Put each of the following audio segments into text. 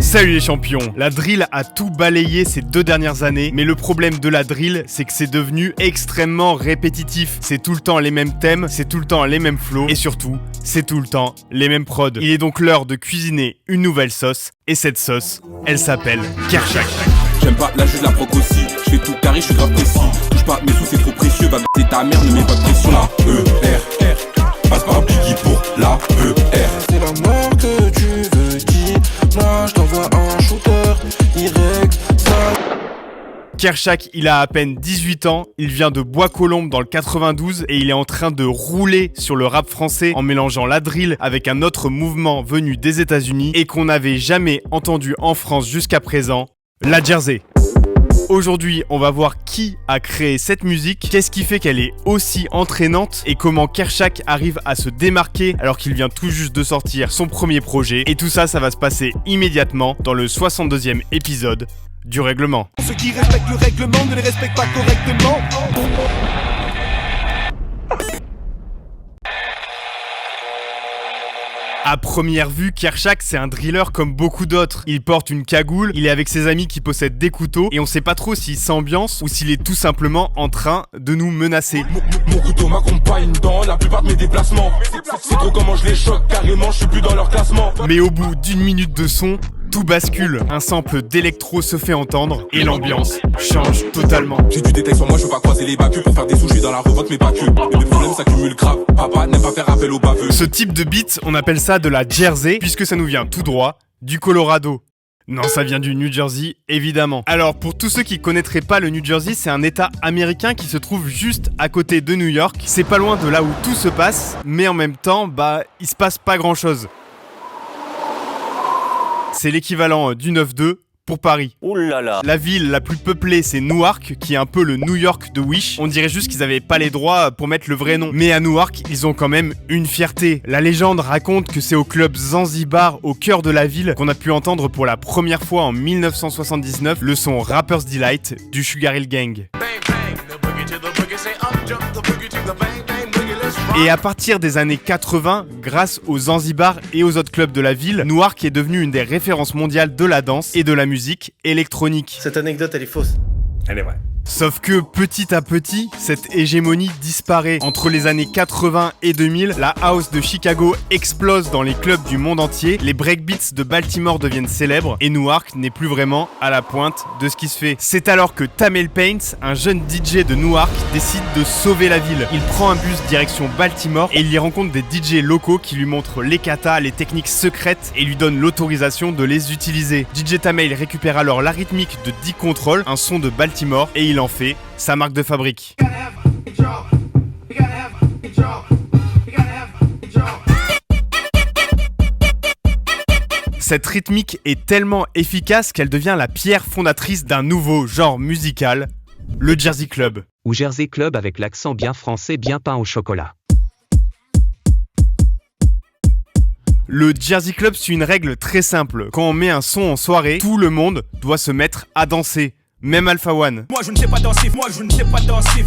Salut les champions. La drill a tout balayé ces 2 dernières années, mais le problème de la drill, c'est que c'est devenu extrêmement répétitif. C'est tout le temps les mêmes thèmes, c'est tout le temps les mêmes flows, et surtout, c'est tout le temps les mêmes prods. Il est donc l'heure de cuisiner une nouvelle sauce, et cette sauce, elle s'appelle Kershak. J'aime pas la jus de la proc aussi, je fais tout carré, je suis grave précis. Touche pas mes sous, c'est trop précieux, va b***er ta mère, ne mets pas de pression. La E-R-R, passe par Biggie pour la E-R. C'est la mort que tu veux, dis-moi, je t'envoie un shooter, direct, ça. Kershak, il a à peine 18 ans, il vient de Bois-Colombes dans le 92 et il est en train de rouler sur le rap français en mélangeant la drill avec un autre mouvement venu des États-Unis et qu'on n'avait jamais entendu en France jusqu'à présent, la Jersey. Aujourd'hui, on va voir qui a créé cette musique, qu'est-ce qui fait qu'elle est aussi entraînante et comment Kershak arrive à se démarquer alors qu'il vient tout juste de sortir son premier projet. Et tout ça, ça va se passer immédiatement dans le 62e épisode du règlement. Ceux qui respectent le règlement ne les respectent pas correctement. À première vue, Kershak, c'est un driller comme beaucoup d'autres. Il porte une cagoule, il est avec ses amis qui possèdent des couteaux, et on sait pas trop s'il s'ambiance ou s'il est tout simplement en train de nous menacer. Mon couteau m'accompagne dans la plupart de mes déplacements. C'est trop comment je les choque, carrément, je suis plus dans leur classement. Mais au bout d'1 minute de son, tout bascule. Un sample d'électro se fait entendre et l'ambiance change totalement. J'ai du détail sur moi, je veux pas croiser les bacus. Pour faire des sous, je suis dans la revolte, mais pas que. Et les problèmes s'accumulent grave. Papa n'aime pas faire appel aux baveux. Ce type de beat, on appelle ça de la Jersey, puisque ça nous vient tout droit du Colorado. Non, ça vient du New Jersey, évidemment. Alors, pour tous ceux qui connaîtraient pas le New Jersey, c'est un état américain qui se trouve juste à côté de New York. C'est pas loin de là où tout se passe, mais en même temps, il se passe pas grand chose. C'est l'équivalent du 9-2 pour Paris. Ouh là là. La ville la plus peuplée, c'est Newark, qui est un peu le New York de Wish. On dirait juste qu'ils avaient pas les droits pour mettre le vrai nom. Mais à Newark, ils ont quand même une fierté. La légende raconte que c'est au club Zanzibar, au cœur de la ville, qu'on a pu entendre pour la première fois en 1979 le son Rapper's Delight du Sugar Hill Gang. Et à partir des années 80, grâce aux Zanzibar et aux autres clubs de la ville, Newark est devenu une des références mondiales de la danse et de la musique électronique. Cette anecdote, elle est fausse. Elle est vraie. Sauf que petit à petit, cette hégémonie disparaît. Entre les années 80 et 2000, la house de Chicago explose dans les clubs du monde entier, les breakbeats de Baltimore deviennent célèbres et Newark n'est plus vraiment à la pointe de ce qui se fait. C'est alors que Tamel Paints, un jeune DJ de Newark, décide de sauver la ville. Il prend un bus direction Baltimore et il y rencontre des DJ locaux qui lui montrent les katas, les techniques secrètes et lui donnent l'autorisation de les utiliser. DJ Tamel récupère alors la rythmique de D-Control, un son de Baltimore, et il en fait sa marque de fabrique. Cette rythmique est tellement efficace qu'elle devient la pierre fondatrice d'un nouveau genre musical, le Jersey Club. Ou Jersey Club avec l'accent bien français bien peint au chocolat. Le Jersey Club suit une règle très simple. Quand on met un son en soirée, tout le monde doit se mettre à danser. Même Alpha One. Moi je ne sais pas danser, moi je ne sais pas danser.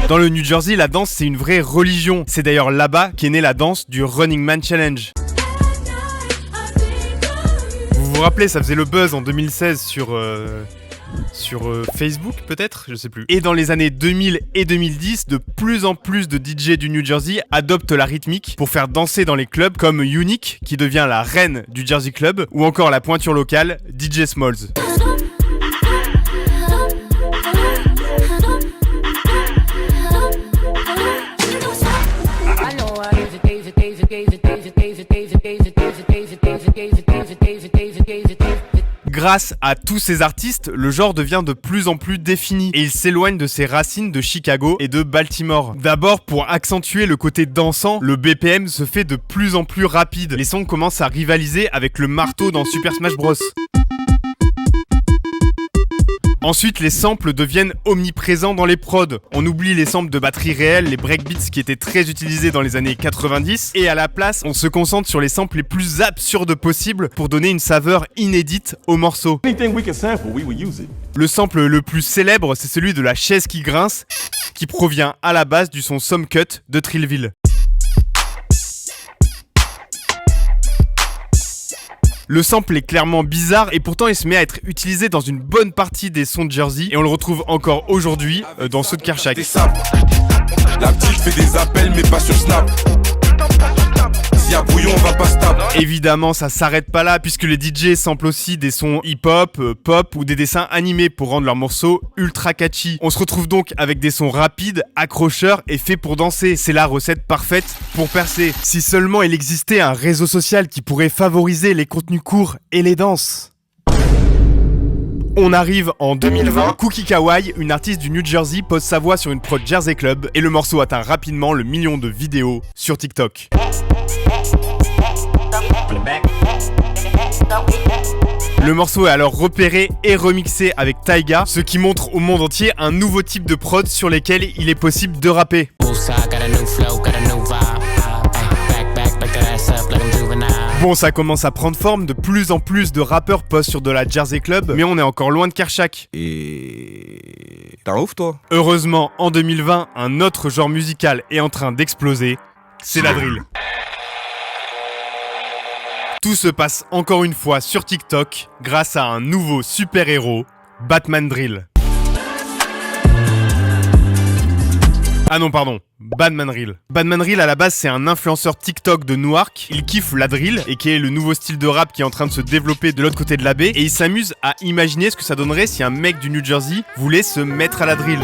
Dans le New Jersey, la danse c'est une vraie religion. C'est d'ailleurs là-bas qu'est née la danse du Running Man Challenge. Vous vous rappelez, ça faisait le buzz en 2016 sur Facebook peut-être, je sais plus. Et dans les années 2000 et 2010, de plus en plus de DJ du New Jersey adoptent la rythmique pour faire danser dans les clubs comme Unique, qui devient la reine du Jersey Club, ou encore la pointure locale, DJ Smalls. Grâce à tous ces artistes, le genre devient de plus en plus défini et il s'éloigne de ses racines de Chicago et de Baltimore. D'abord, pour accentuer le côté dansant, le BPM se fait de plus en plus rapide. Les sons commencent à rivaliser avec le marteau dans Super Smash Bros. Ensuite, les samples deviennent omniprésents dans les prods. On oublie les samples de batterie réelle, les breakbeats qui étaient très utilisés dans les années 90, et à la place, on se concentre sur les samples les plus absurdes possibles pour donner une saveur inédite au morceau. Le sample le plus célèbre, c'est celui de la chaise qui grince, qui provient à la base du son Some Cut de Trillville. Le sample est clairement bizarre et pourtant il se met à être utilisé dans une bonne partie des sons de Jersey et on le retrouve encore aujourd'hui dans ceux de Kershak. La petite fait des appels mais pas sur Snap. S'il y a brouillon, on va pas se taper. Évidemment, ça s'arrête pas là puisque les DJ samplent aussi des sons hip-hop, pop ou des dessins animés pour rendre leurs morceaux ultra catchy. On se retrouve donc avec des sons rapides, accrocheurs et faits pour danser. C'est la recette parfaite pour percer. Si seulement il existait un réseau social qui pourrait favoriser les contenus courts et les danses. On arrive en 2020, Cookie Kawaii, une artiste du New Jersey, pose sa voix sur une prod Jersey Club et le morceau atteint rapidement le million de vidéos sur TikTok. Le morceau est alors repéré et remixé avec Taiga, ce qui montre au monde entier un nouveau type de prod sur lesquels il est possible de rapper. Bon, ça commence à prendre forme, de plus en plus de rappeurs posent sur de la Jersey Club, mais on est encore loin de Kershak. Et... t'es un ouf toi. Heureusement, en 2020, un autre genre musical est en train d'exploser, c'est la drill. Tout se passe encore une fois sur TikTok, grâce à un nouveau super-héros, Batman Drill. Ah non, pardon, Badman Drill. Badman Drill, à la base, c'est un influenceur TikTok de Newark. Il kiffe la drill, et qui est le nouveau style de rap qui est en train de se développer de l'autre côté de la baie. Et il s'amuse à imaginer ce que ça donnerait si un mec du New Jersey voulait se mettre à la drill.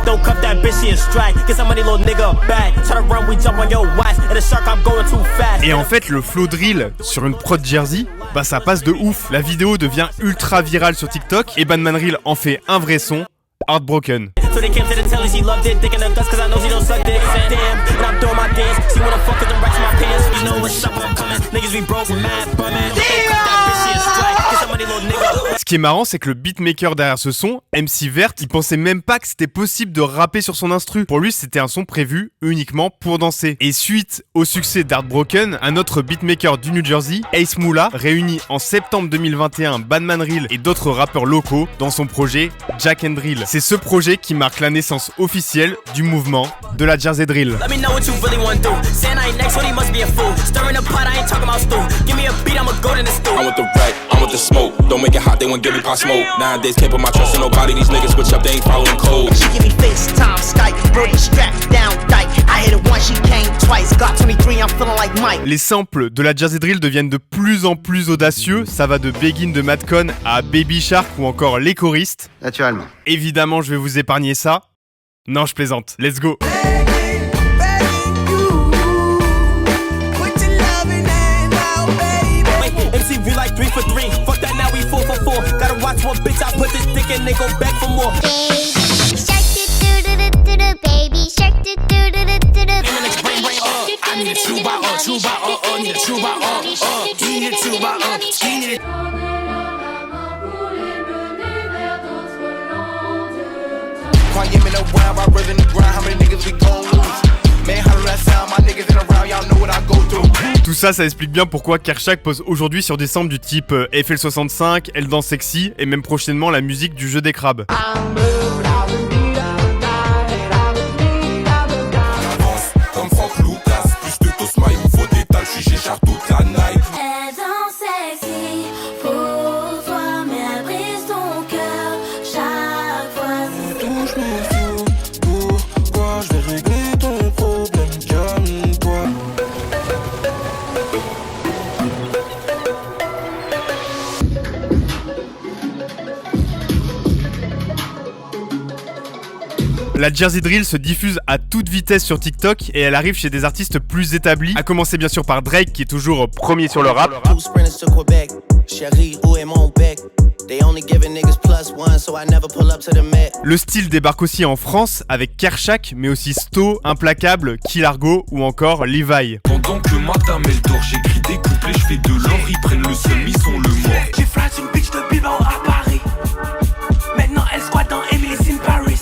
Don't cuff that bitch, she a strike. Get some money, little nigga, back. Try to run, we jump on your wife. And the shark, I'm going too fast. Et en fait, le flow drill sur une prod Jersey, bah ça passe de ouf. La vidéo devient ultra virale sur TikTok et Badman Drill en fait un vrai son, Heartbroken. So they came to the telly, she loved it. Thinking of dust, cause I know she don't suck dick. Damn, and I'm doing my dance. She wanna fuck with them racks in my pants. You know what's up, I'm coming. Niggas be broke, mad, bummin'. Don't cuff that bitch, she a strike. Get some money, little nigga. Ce qui est marrant, c'est que le beatmaker derrière ce son, MC Vert, il pensait même pas que c'était possible de rapper sur son instru. Pour lui, c'était un son prévu uniquement pour danser. Et suite au succès d'Heartbroken, un autre beatmaker du New Jersey, Ace Moolah, réunit en septembre 2021 Badman Drill et d'autres rappeurs locaux dans son projet Jack and Drill. C'est ce projet qui marque la naissance officielle du mouvement de la Jersey Drill. Let me know what you really want to do. Saying I ain't next, what he must be a fool. Stirring the pot, I ain't talking about stew. Give me a beat, I'ma go to the stool. I want the rack, I want the smoke. Don't make it hot, they won't give me pop smoke. Nowadays can't put my trust in nobody. These niggas switch up, they ain't following code. She give me FaceTime, Skype, Brody strapped down, dyke. I hit it once, she came twice. Got 23, I'm feeling like Mike. Les samples de la Jersey Drill deviennent de plus en plus audacieux. Ça va de Begin de Madcon à Baby Shark ou encore Les Choristes. Naturellement. Évidemment, je vais vous épargner ça. Non, je plaisante. Let's go. MC, we like 3 for 3. Fuck that, now we 4 for 4. Gotta watch one bitch, I put this dick in, they go back for more. Baby shark do do do do do do. I need a tuba, need a tuba, need a tuba, need a Quiet in the wild, my brother in the grind. How many niggas we gon' lose? Man, how do that sound? My niggas in around, y'all know what I go through. Tout ça, ça explique bien pourquoi Kershak pose aujourd'hui sur des samples du type FL65, Elle danse sexy et même prochainement la musique du jeu des crabes. Comme Franck Lucas, plus de Tosma, il me faut des talles, je suis chez Char toute la night. Elle danse sexy pour toi, mais elle brise ton cœur chaque fois. Touche mes yeux, pourquoi je vais régler ton problème, calme-toi. La Jersey Drill se diffuse à toute vitesse sur TikTok et elle arrive chez des artistes plus établis, à commencer bien sûr par Drake qui est toujours premier sur le rap. Le style débarque aussi en France avec Kershak, mais aussi Sto, Implacable, Killargo ou encore Levi. Pendant que le matin met le dort, j'écris des couplets, je fais de l'or, ils prennent le seum, ils sont le mort. J'ai flash une bitch de Bilbao à Paris. Maintenant elle squatte dans Emily's in Paris.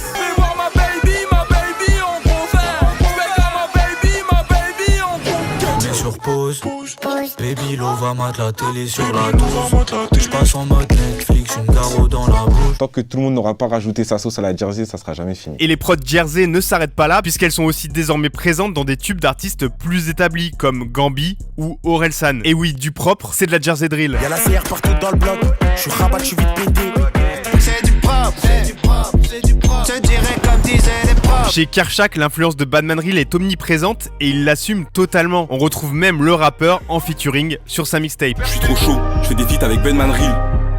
Sur pause, baby low va mettre la télé sur la douce. Je passe en mode Netflix, une garo dans la bouche. Tant que tout le monde n'aura pas rajouté sa sauce à la Jersey, ça sera jamais fini. Et les prods Jersey ne s'arrêtent pas là, puisqu'elles sont aussi désormais présentes dans des tubes d'artistes plus établis, comme Gambi ou Orelsan. Et oui, du propre, c'est de la Jersey Drill. Y'a la CR partout dans le bloc, je suis rabat, je suis vite pété. C'est du propre, c'est du propre, c'est du propre. Je dirais comme disaient les propres. Chez Kershak, l'influence de Badman Reel est omniprésente et il l'assume totalement. On retrouve même le rappeur en featuring sur sa mixtape. Je suis trop chaud, je fais des feats avec Badman Reel.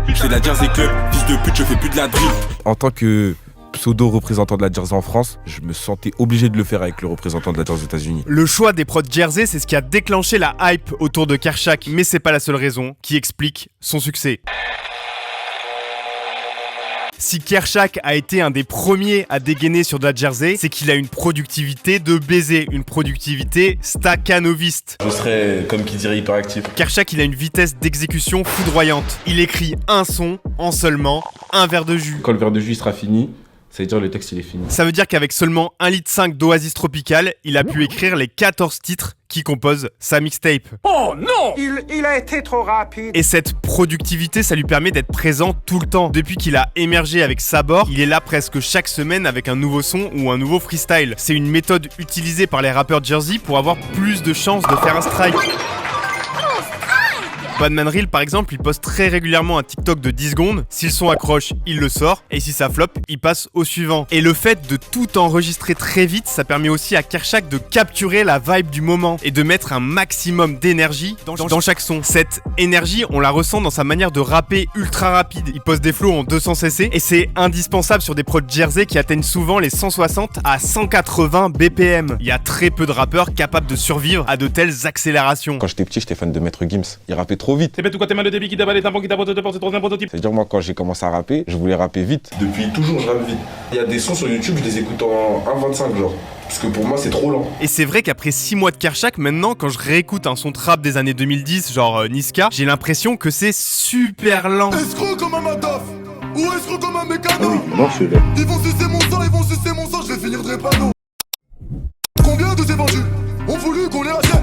Je fais de la Jersey Club, fils de pute, je fais plus de la drill. En tant que pseudo représentant de la Jersey en France, je me sentais obligé de le faire avec le représentant de la Jersey aux États-Unis. Le choix des prods Jersey, c'est ce qui a déclenché la hype autour de Kershak, mais c'est pas la seule raison qui explique son succès. Si Kershak a été un des premiers à dégainer sur de la Jersey, c'est qu'il a une productivité de baiser, une productivité stakhanoviste. Je serais, comme qui dirait, hyperactif. Kershak, il a une vitesse d'exécution foudroyante. Il écrit un son en seulement un verre de jus. Quand le verre de jus il sera fini, ça veut dire le texte il est fini. Ça veut dire qu'avec seulement 1,5 litre d'Oasis Tropical, il a pu écrire les 14 titres qui composent sa mixtape. Oh non, il a été trop rapide. Et cette productivité, ça lui permet d'être présent tout le temps. Depuis qu'il a émergé avec Sabor, il est là presque chaque semaine avec un nouveau son ou un nouveau freestyle. C'est une méthode utilisée par les rappeurs Jersey pour avoir plus de chances de faire un strike. Badman Reel par exemple, il poste très régulièrement un TikTok de 10 secondes. Si le son accroche, il le sort. Et si ça flop, il passe au suivant. Et le fait de tout enregistrer très vite, ça permet aussi à Kershak de capturer la vibe du moment et de mettre un maximum d'énergie dans chaque son. Cette énergie, on la ressent dans sa manière de rapper ultra rapide. Il poste des flows en 200 cc et c'est indispensable sur des prods Jersey qui atteignent souvent les 160 à 180 BPM. Il y a très peu de rappeurs capables de survivre à de telles accélérations. Quand j'étais petit, j'étais fan de Maître Gims. Il rappait trop vite. C'est bête ou quoi, tes mains de débit qui dévalent les tampons qui t'apportent c'est trop un prototype. C'est-à-dire moi quand j'ai commencé à rapper, je voulais rapper vite. Depuis toujours je rappe vite. Il y a des sons sur YouTube, je les écoute en 1.25 genre. Parce que pour moi c'est trop lent. Et c'est vrai qu'après 6 mois de Kershak, maintenant quand je réécoute un son de rap des années 2010, genre Niska, j'ai l'impression que c'est super lent. Escroc comme un Madoff ou escroc comme un mécano. Non, je l'ai. Ils vont sucer mon sang, je vais finir drépano. Combien de ces vendus ont voulu qu'on les rachète?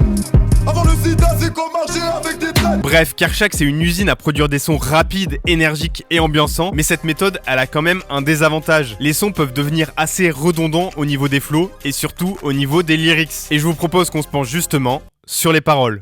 Avant le sida, c'est comme marcher avec des traînes. Bref, Kershak, c'est une usine à produire des sons rapides, énergiques et ambiançants, mais cette méthode, elle a quand même un désavantage. Les sons peuvent devenir assez redondants au niveau des flows et surtout au niveau des lyrics. Et je vous propose qu'on se penche justement sur les paroles.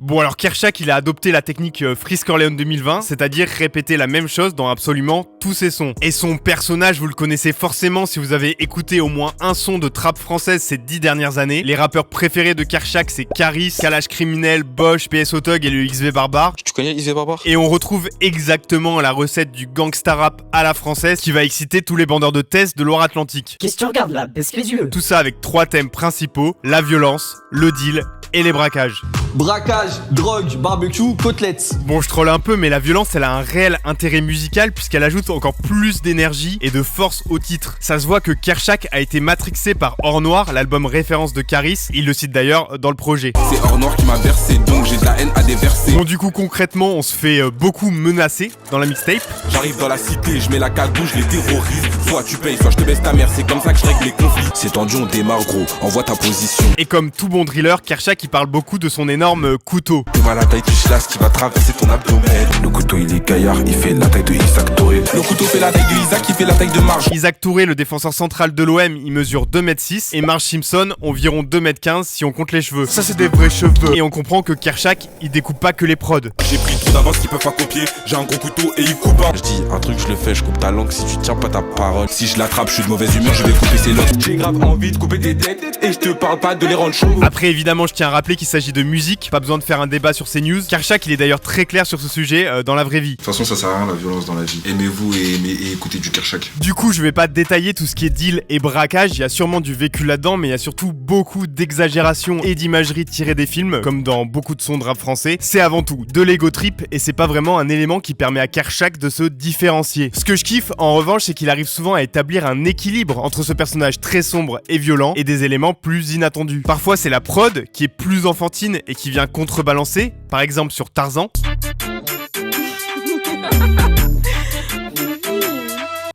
Bon alors Kershak il a adopté la technique Freeze Corleone 2020, c'est-à-dire répéter la même chose dans absolument tous ses sons. Et son personnage vous le connaissez forcément si vous avez écouté au moins un son de trap française ces 10 dernières années. Les rappeurs préférés de Kershak c'est Caris, Kalash Criminel, Bosch, PSO Thug et le XV Barbare. Tu connais XV Barbare? Et on retrouve exactement la recette du gangsta rap à la française qui va exciter tous les bandeurs de test de Loire-Atlantique. Qu'est-ce que tu regardes là? Baisse les yeux. Tout ça avec 3 thèmes principaux, la violence, le deal et les braquages. Braquage, drogue, barbecue, côtelettes. Bon, je troll un peu, mais la violence, elle a un réel intérêt musical puisqu'elle ajoute encore plus d'énergie et de force au titre. Ça se voit que Kershak a été matrixé par Or Noir, l'album référence de Caris. Il le cite d'ailleurs dans le projet. C'est Or Noir qui m'a versé, donc j'ai de la haine à déverser. Bon, du coup, concrètement, on se fait beaucoup menacer dans la mixtape. J'arrive dans la cité, je mets la cagoule, je les terrorise. Soit tu payes, soit je te baisse ta mère, c'est comme ça que je règle les conflits. C'est tendu, on démarre gros, envoie ta position. Et comme tout bon driller, Kershak il parle beaucoup de son énorme couteau. Tu vois la taille du chilas qui va traverser ton abdomen. Le couteau il est gaillard, il fait la taille de Isaac Touré. Le couteau fait la taille de Isaac, il fait la taille de Marge. Isaac Touré, le défenseur central de l'OM, il mesure 2m6 et Marge Simpson environ 2m15 si on compte les cheveux. Ça c'est des vrais cheveux. Et on comprend que Kershak il découpe pas que les prods. J'ai pris trop d'avance qu'ils peuvent pas copier. J'ai un gros couteau et il coupe pas. Je dis un truc, je le fais, je coupe ta langue si tu tiens pas ta parole. Si je l'attrape, je suis de mauvaise humeur, je vais couper ses langues. J'ai grave envie de couper des têtes et je te parle pas de les rendre chauds. Après évidemment je tiens à rappeler qu'il s'agit de musique, pas besoin de faire un débat sur ces news. Kershak il est d'ailleurs très clair sur ce sujet dans la vraie vie. De toute façon ça sert à rien la violence dans la vie. Aimez-vous et écoutez du Kershak. Du coup je vais pas détailler tout ce qui est deal et braquage, il y a sûrement du vécu là-dedans, mais il y a surtout beaucoup d'exagération et d'imagerie tirée des films, comme dans beaucoup de sons de rap français. C'est avant tout de l'ego trip et c'est pas vraiment un élément qui permet à Kershak de se différencier. Ce que je kiffe en revanche c'est qu'il arrive souvent à établir un équilibre entre ce personnage très sombre et violent et des éléments plus inattendus. Parfois c'est la prod qui est plus enfantine et qui vient contrebalancer, par exemple sur Tarzan.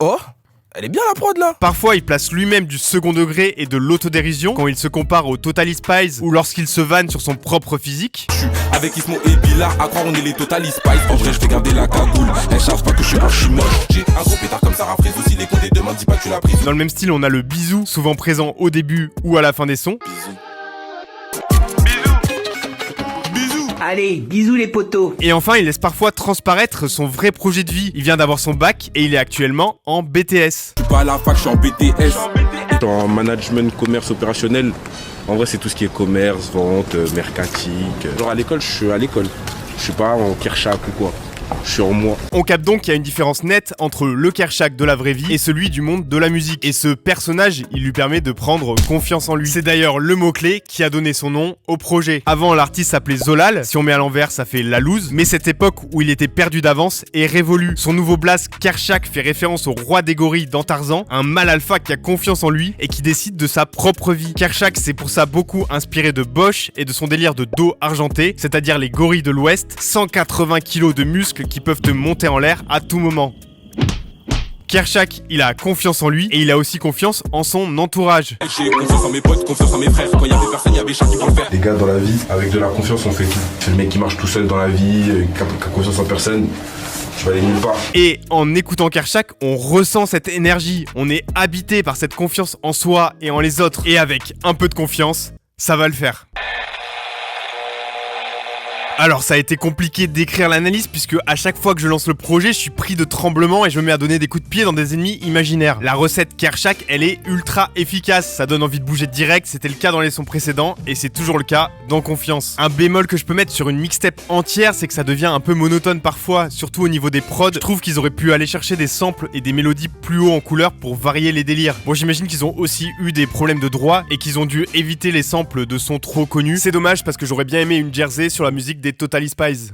Oh, Elle est bien la prod là. Parfois, il place lui-même du second degré et de l'autodérision quand il se compare au Totally Spies ou lorsqu'il se vanne sur son propre physique. Je suis avec Ismo et Billa, à croire on est les Totally Spies. En vrai, je vais garder la cagoule. Elle charge pas que je suis pas moche. J'ai un gros pétard comme Sarah Frézou. Si les comptes des demandes, dis pas que tu l'as prise. Dans le même style, on a le bisou, souvent présent au début ou à la fin des sons. Allez, bisous les potos. Et enfin, il laisse parfois transparaître son vrai projet de vie. Il vient d'avoir son bac et il est actuellement en BTS. Je suis pas à la fac, je suis en BTS. Je suis en management commerce opérationnel. En vrai, c'est tout ce qui est commerce, vente, mercatique. Genre à l'école, je suis à l'école. Je suis pas en Kershak ou quoi. Je suis en moi. On capte donc qu'il y a une différence nette entre le Kershak de la vraie vie et celui du monde de la musique. Et ce personnage, il lui permet de prendre confiance en lui. C'est d'ailleurs le mot-clé qui a donné son nom au projet. Avant, l'artiste s'appelait Zolal. Si on met à l'envers, ça fait La Loose. Mais cette époque où il était perdu d'avance est révolue. Son nouveau blast Kershak fait référence au roi des gorilles dans Tarzan, un mâle alpha qui a confiance en lui et qui décide de sa propre vie. Kershak s'est pour ça beaucoup inspiré de Bosch et de son délire de dos argenté, c'est-à-dire les gorilles de l'Ouest, 180 kilos de muscles qui peuvent te monter en l'air à tout moment. Kershak, il a confiance en lui et il a aussi confiance en son entourage. J'ai confiance en mes potes, confiance en mes frères. Quand il y avait personne, il y avait Charles qui peut le faire. Les gars, dans la vie, avec de la confiance, on fait tout. C'est le mec qui marche tout seul dans la vie, qui a confiance en personne. Je vais aller nulle part. Et en écoutant Kershak, on ressent cette énergie. On est habité par cette confiance en soi et en les autres. Et avec un peu de confiance, ça va le faire. Alors ça a été compliqué d'écrire l'analyse puisque à chaque fois que je lance le projet, je suis pris de tremblements et je me mets à donner des coups de pied dans des ennemis imaginaires. La recette Kershak, elle est ultra efficace, ça donne envie de bouger direct, c'était le cas dans les sons précédents et c'est toujours le cas dans Confiance. Un bémol que je peux mettre sur une mixtape entière, c'est que ça devient un peu monotone parfois, surtout au niveau des prods. Je trouve qu'ils auraient pu aller chercher des samples et des mélodies plus haut en couleur pour varier les délires. Bon, j'imagine qu'ils ont aussi eu des problèmes de droit et qu'ils ont dû éviter les samples de sons trop connus. C'est dommage parce que j'aurais bien aimé une jersey sur la musique des Totally Spies.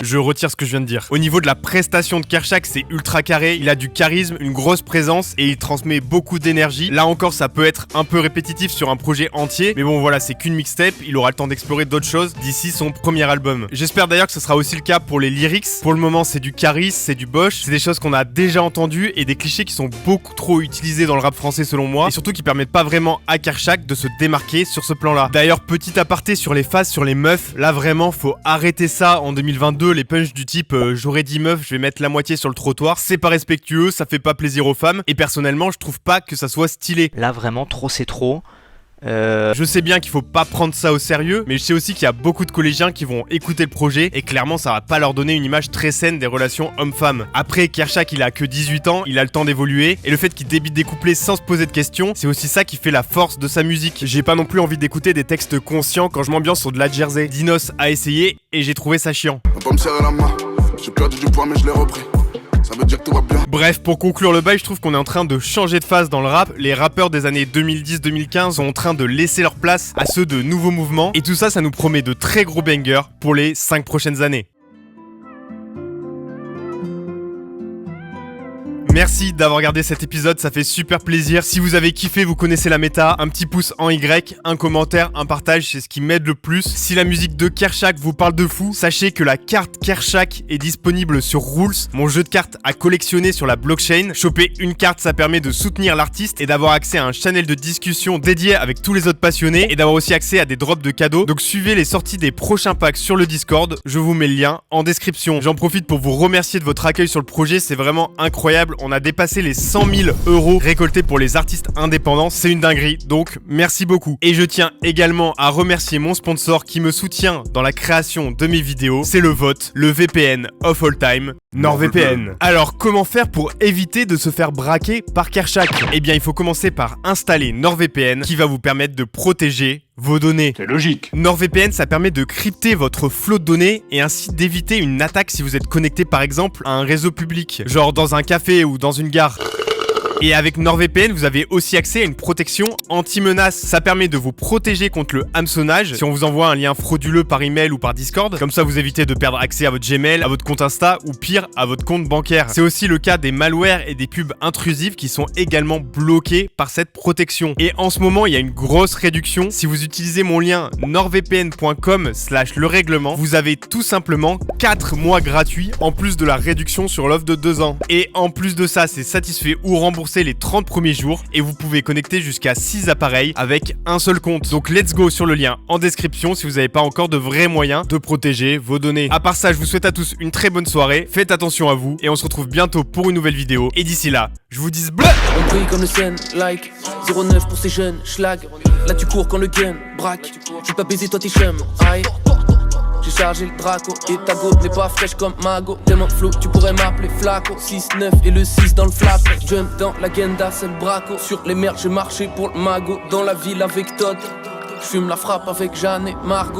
Je retire ce que je viens de dire. Au niveau de la prestation de Kershak, c'est ultra carré, il a du charisme, une grosse présence et il transmet beaucoup d'énergie. Là encore, ça peut être un peu répétitif sur un projet entier, mais bon voilà, c'est qu'une mixtape, il aura le temps d'explorer d'autres choses d'ici son premier album. J'espère d'ailleurs que ce sera aussi le cas pour les lyrics. Pour le moment, c'est du charisme, c'est du Bosch, c'est des choses qu'on a déjà entendues et des clichés qui sont beaucoup trop utilisés dans le rap français selon moi, et surtout qui permettent pas vraiment à Kershak de se démarquer sur ce plan-là. D'ailleurs, petit aparté sur les phases sur les meufs, là vraiment, faut arrêter ça en 2022, les punchs du type j'aurais dit meuf, je vais mettre la moitié sur le trottoir, c'est pas respectueux, ça fait pas plaisir aux femmes, et personnellement, je trouve pas que ça soit stylé. Là vraiment, trop c'est trop. Je sais bien qu'il faut pas prendre ça au sérieux, mais je sais aussi qu'il y a beaucoup de collégiens qui vont écouter le projet et clairement ça va pas leur donner une image très saine des relations hommes-femmes. Après, Kershak il a que 18 ans, il a le temps d'évoluer et le fait qu'il débite des couplets sans se poser de questions, c'est aussi ça qui fait la force de sa musique. J'ai pas non plus envie d'écouter des textes conscients quand je m'ambiance sur de la jersey. Dinos a essayé et j'ai trouvé ça chiant. On peut me serrer la main, j'ai perdu du poids mais je l'ai repris. Ça veut dire que tout va bien. Bref, pour conclure le bail, je trouve qu'on est en train de changer de phase dans le rap. Les rappeurs des années 2010-2015 sont en train de laisser leur place à ceux de nouveaux mouvements. Et tout ça, ça nous promet de très gros bangers pour les 5 prochaines années. Merci d'avoir regardé cet épisode, ça fait super plaisir. Si vous avez kiffé, vous connaissez la méta, un petit pouce en Y, un commentaire, un partage, c'est ce qui m'aide le plus. Si la musique de Kershak vous parle de fou, sachez que la carte Kershak est disponible sur Rules, mon jeu de cartes à collectionner sur la blockchain. Choper une carte, ça permet de soutenir l'artiste et d'avoir accès à un channel de discussion dédié avec tous les autres passionnés et d'avoir aussi accès à des drops de cadeaux. Donc suivez les sorties des prochains packs sur le Discord, je vous mets le lien en description. J'en profite pour vous remercier de votre accueil sur le projet, c'est vraiment incroyable. On a dépassé les 100 000 € récoltés pour les artistes indépendants, c'est une dinguerie, donc merci beaucoup. Et je tiens également à remercier mon sponsor qui me soutient dans la création de mes vidéos, c'est le vote, le VPN of all time, NordVPN. Alors comment faire pour éviter de se faire braquer par Kershak? Eh bien il faut commencer par installer NordVPN qui va vous permettre de protéger vos données. C'est logique. NordVPN, ça permet de crypter votre flot de données et ainsi d'éviter une attaque si vous êtes connecté par exemple à un réseau public, genre dans un café ou dans une gare. Et avec NordVPN, vous avez aussi accès à une protection anti-menace. Ça permet de vous protéger contre le hameçonnage si on vous envoie un lien frauduleux par email ou par Discord. Comme ça, vous évitez de perdre accès à votre Gmail, à votre compte Insta ou pire, à votre compte bancaire. C'est aussi le cas des malwares et des pubs intrusives qui sont également bloqués par cette protection. Et en ce moment, il y a une grosse réduction. Si vous utilisez mon lien nordvpn.com/lerèglement, vous avez tout simplement 4 mois gratuits en plus de la réduction sur l'offre de 2 ans. Et en plus de ça, c'est satisfait ou remboursé les 30 premiers jours et vous pouvez connecter jusqu'à 6 appareils avec un seul compte. Donc let's go sur le lien en description si vous n'avez pas encore de vrais moyens de protéger vos données. À part ça, je vous souhaite à tous une très bonne soirée, faites attention à vous et on se retrouve bientôt pour une nouvelle vidéo. Et d'ici là, je vous dis bleu. On brille comme le Sen, like 09 pour ces jeunes, schlag. Là tu cours quand le gain braque. Tu peux pas baiser toi tes chums, aïe. J'ai chargé le Draco et ta go n'est pas fraîche comme Mago. Tellement flow, tu pourrais m'appeler Flaco. 6-9 et le 6 dans le flap. Jump dans l'agenda, c'est le braco. Sur les mers, j'ai marché pour le magot. Dans la ville avec Todd, j'fume la frappe avec Jeanne et Margot.